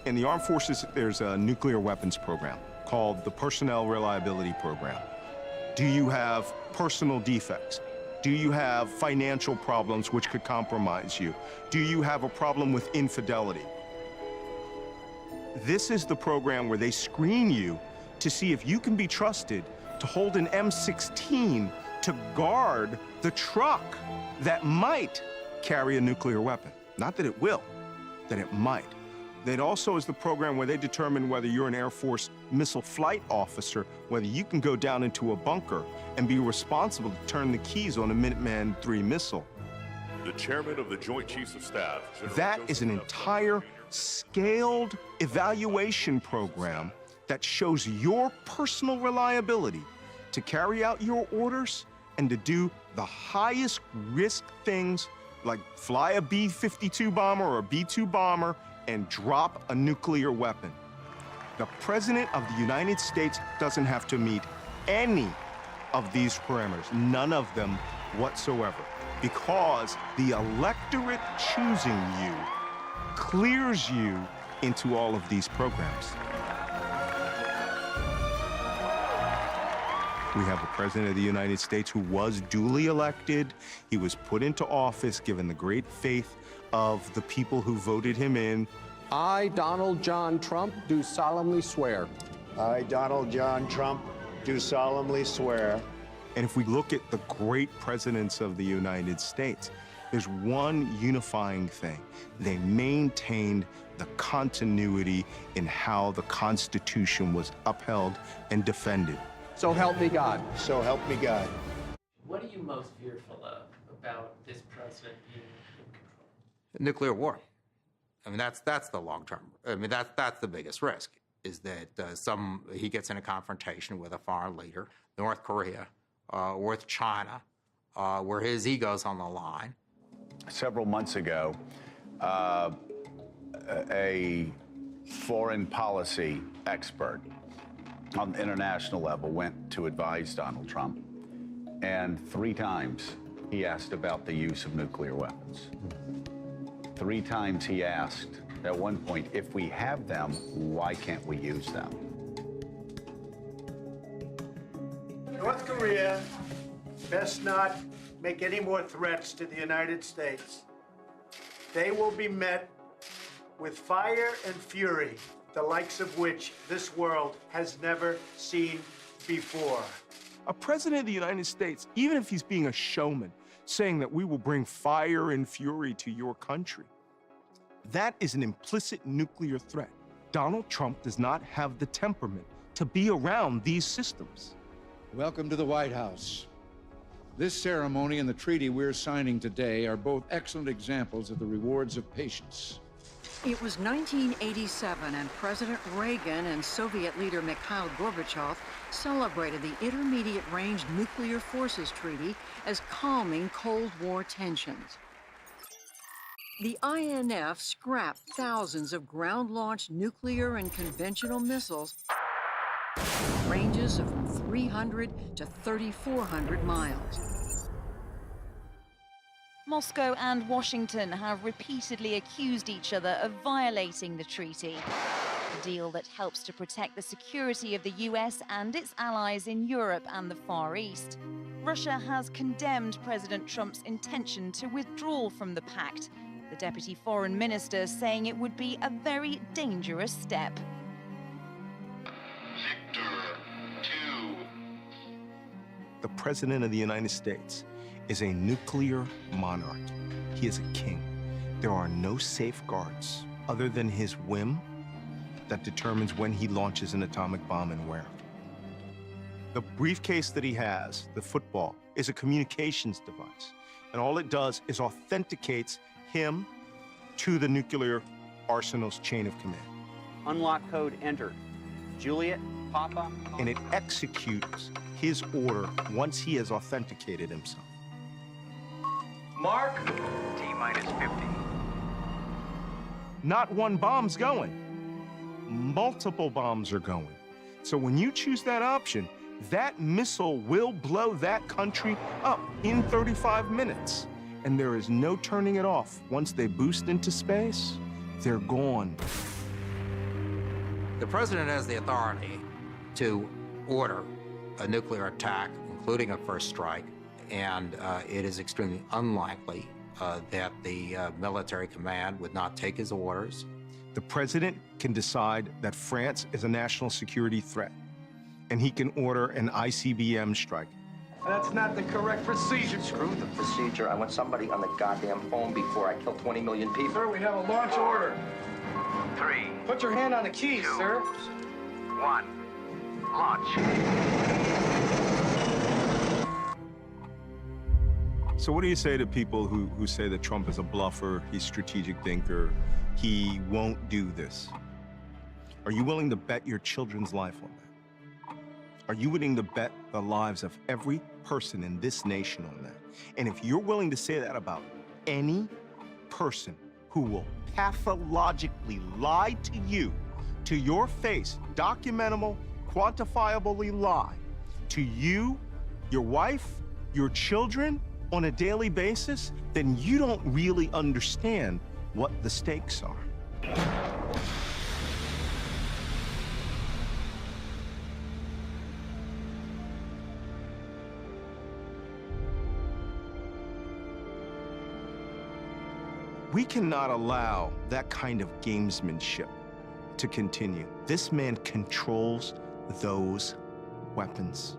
In the armed forces, there's a nuclear weapons program called the Personnel Reliability Program. Do you have personal defects? Do you have financial problems which could compromise you? Do you have a problem with infidelity? This is the program where they screen you to see if you can be trusted to hold an M16 to guard the truck that might carry a nuclear weapon. Not that it will, that it might. That also is the program where they determine whether you're an Air Force missile flight officer, whether you can go down into a bunker and be responsible to turn the keys on a Minuteman III missile. The chairman of the Joint Chiefs of Staff, General That Joseph is an F. entire scaled evaluation program that shows your personal reliability to carry out your orders and to do the highest risk things like fly a B-52 bomber or a B-2 bomber and drop a nuclear weapon. The President of the United States doesn't have to meet any of these parameters, none of them whatsoever, because the electorate choosing you clears you into all of these programs. We have a President of the United States who was duly elected. He was put into office given the great faith of the people who voted him in. I, Donald John Trump, do solemnly swear. I, Donald John Trump, do solemnly swear. And if we look at the great presidents of the United States, there's one unifying thing. They maintained the continuity in how the Constitution was upheld and defended. So help me God. So help me God. What are you most fearful of about this president being in control? Nuclear war. I mean, that's the long term. I mean, that's the biggest risk, is that he gets in a confrontation with a foreign leader, North Korea, or with China, where his ego's on the line. Several months ago, a foreign policy expert on the international level went to advise Donald Trump, and 3 times he asked about the use of nuclear weapons. 3 times he asked, at one point, if we have them, why can't we use them? North Korea best not make any more threats to the United States. They will be met with fire and fury, the likes of which this world has never seen before. A president of the United States, even if he's being a showman, saying that we will bring fire and fury to your country, that is an implicit nuclear threat. Donald Trump does not have the temperament to be around these systems. Welcome to the White House. This ceremony and the treaty we're signing today are both excellent examples of the rewards of patience. It was 1987, and President Reagan and Soviet leader Mikhail Gorbachev celebrated the Intermediate Range Nuclear Forces Treaty as calming Cold War tensions. The INF scrapped thousands of ground-launched nuclear and conventional missiles, ranges of 300 to 3,400 miles. Moscow and Washington have repeatedly accused each other of violating the treaty, a deal that helps to protect the security of the US and its allies in Europe and the Far East. Russia has condemned President Trump's intention to withdraw from the pact, the deputy foreign minister saying it would be a very dangerous step. The President of the United States is a nuclear monarch. He is a king. There are no safeguards other than his whim that determines when he launches an atomic bomb and where. The briefcase that he has, the football, is a communications device. And all it does is authenticates him to the nuclear arsenal's chain of command. Unlock code entered. Juliet, Papa. And it executes his order once he has authenticated himself. Mark. T-minus 50. Not one bomb's going. Multiple bombs are going. So when you choose that option, that missile will blow that country up in 35 minutes. And there is no turning it off. Once they boost into space, they're gone. The president has the authority to order a nuclear attack, including a first strike, and it is extremely unlikely that the military command would not take his orders. The president can decide that France is a national security threat, and he can order an ICBM strike. That's not the correct procedure. Screw the procedure. I want somebody on the goddamn phone before I kill 20 million people. Sir, we have a launch order. 3, Put your hand on the keys, 2, sir. 1. Launch. So what do you say to people who say that Trump is a bluffer, he's a strategic thinker, he won't do this? Are you willing to bet your children's life on that? Are you willing to bet the lives of every person in this nation on that? And if you're willing to say that about any person who will pathologically lie to you, to your face, documentable, quantifiably lie to you, your wife, your children on a daily basis, then you don't really understand what the stakes are. We cannot allow that kind of gamesmanship to continue. This man controls those weapons.